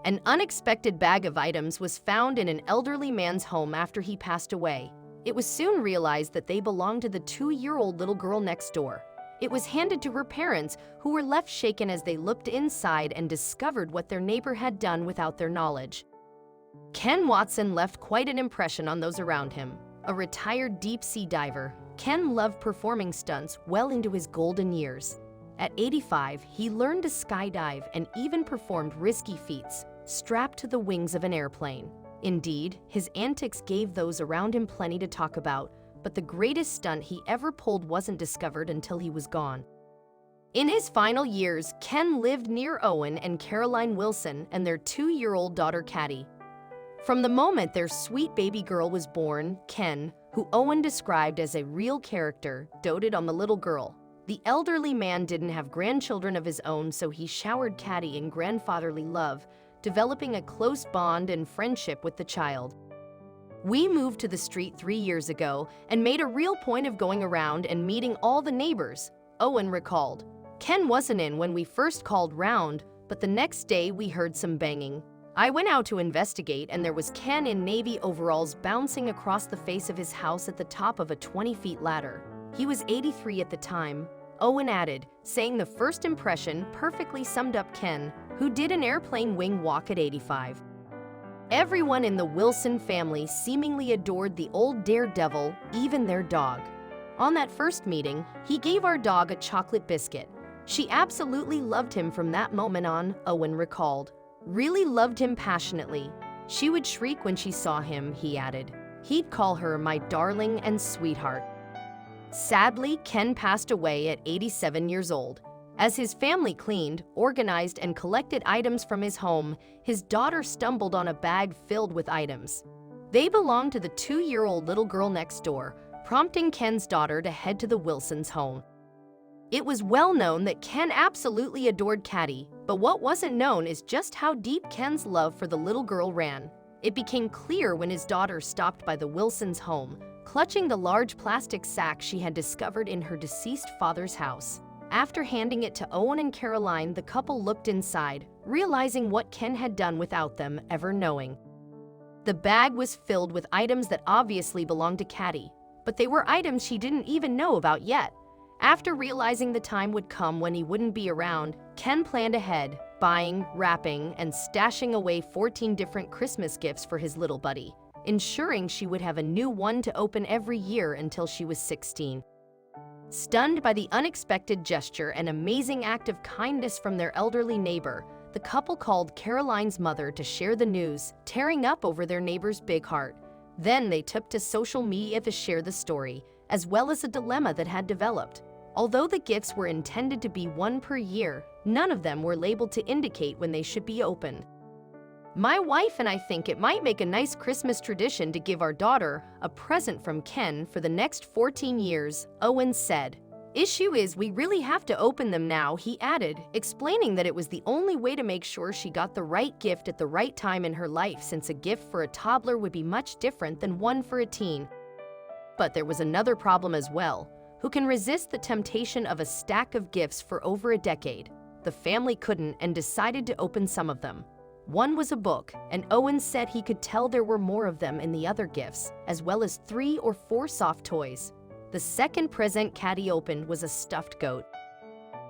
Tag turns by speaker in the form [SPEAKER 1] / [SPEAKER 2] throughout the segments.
[SPEAKER 1] An unexpected bag of items was found in an elderly man's home after he passed away. It was soon realized that they belonged to the 2-year-old little girl next door. It was handed to her parents, who were left shaken as they looked inside and discovered what their neighbor had done without their knowledge. Ken Watson left quite an impression on those around him. A retired deep-sea diver, Ken loved performing stunts well into his golden years. At 85, he learned to skydive and even performed risky feats, strapped to the wings of an airplane. Indeed, his antics gave those around him plenty to talk about, but the greatest stunt he ever pulled wasn't discovered until he was gone. In his final years, Ken lived near Owen and Caroline Wilson and their 2-year-old daughter Caddy. From the moment their sweet baby girl was born, Ken, who Owen described as a real character, doted on the little girl. The elderly man didn't have grandchildren of his own, so he showered Caddy in grandfatherly love, developing a close bond and friendship with the child. We moved to the street 3 years ago and made a real point of going around and meeting all the neighbors, Owen recalled. Ken wasn't in when we first called round, but the next day we heard some banging. I went out to investigate, and there was Ken in navy overalls bouncing across the face of his house at the top of a 20-foot ladder. He was 83 at the time, Owen added, saying the first impression perfectly summed up Ken, who did an airplane wing walk at 85. Everyone in the Wilson family seemingly adored the old daredevil, even their dog. On that first meeting, he gave our dog a chocolate biscuit. She absolutely loved him from that moment on, Owen recalled. Really loved him passionately. She would shriek when she saw him, he added. He'd call her my darling and sweetheart. Sadly, Ken passed away at 87 years old. As his family cleaned, organized, and collected items from his home, his daughter stumbled on a bag filled with items. They belonged to the 2-year-old little girl next door, prompting Ken's daughter to head to the Wilsons' home. It was well known that Ken absolutely adored Caddy, but what wasn't known is just how deep Ken's love for the little girl ran. It became clear when his daughter stopped by the Wilsons' home, clutching the large plastic sack she had discovered in her deceased father's house. After handing it to Owen and Caroline, the couple looked inside, realizing what Ken had done without them ever knowing. The bag was filled with items that obviously belonged to Caddy, but they were items she didn't even know about yet. After realizing the time would come when he wouldn't be around, Ken planned ahead, buying, wrapping, and stashing away 14 different Christmas gifts for his little buddy, ensuring she would have a new one to open every year until she was 16. Stunned by the unexpected gesture and amazing act of kindness from their elderly neighbor, the couple called Caroline's mother to share the news, tearing up over their neighbor's big heart. Then they took to social media to share the story, as well as a dilemma that had developed. Although the gifts were intended to be one per year, none of them were labeled to indicate when they should be opened. My wife and I think it might make a nice Christmas tradition to give our daughter a present from Ken for the next 14 years, Owen said. Issue is we really have to open them now, he added, explaining that it was the only way to make sure she got the right gift at the right time in her life, since a gift for a toddler would be much different than one for a teen. But there was another problem as well. Who can resist the temptation of a stack of gifts for over a decade? The family couldn't and decided to open some of them. One was a book, and Owen said he could tell there were more of them in the other gifts, as well as 3 or 4 soft toys. The second present Caddy opened was a stuffed goat.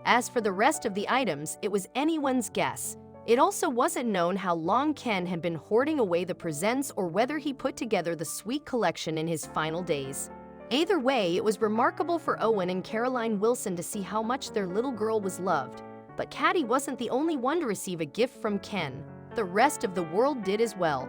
[SPEAKER 1] As for the rest of the items, it was anyone's guess. It also wasn't known how long Ken had been hoarding away the presents or whether he put together the sweet collection in his final days. Either way, it was remarkable for Owen and Caroline Wilson to see how much their little girl was loved. But Caddy wasn't the only one to receive a gift from Ken. The rest of the world did as well.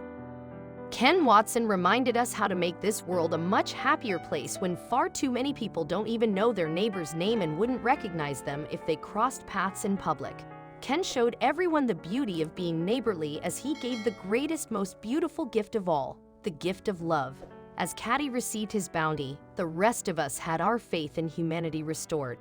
[SPEAKER 1] Ken Watson reminded us how to make this world a much happier place when far too many people don't even know their neighbor's name and wouldn't recognize them if they crossed paths in public. Ken showed everyone the beauty of being neighborly as he gave the greatest, most beautiful gift of all, the gift of love. As Caddy received his bounty, the rest of us had our faith in humanity restored.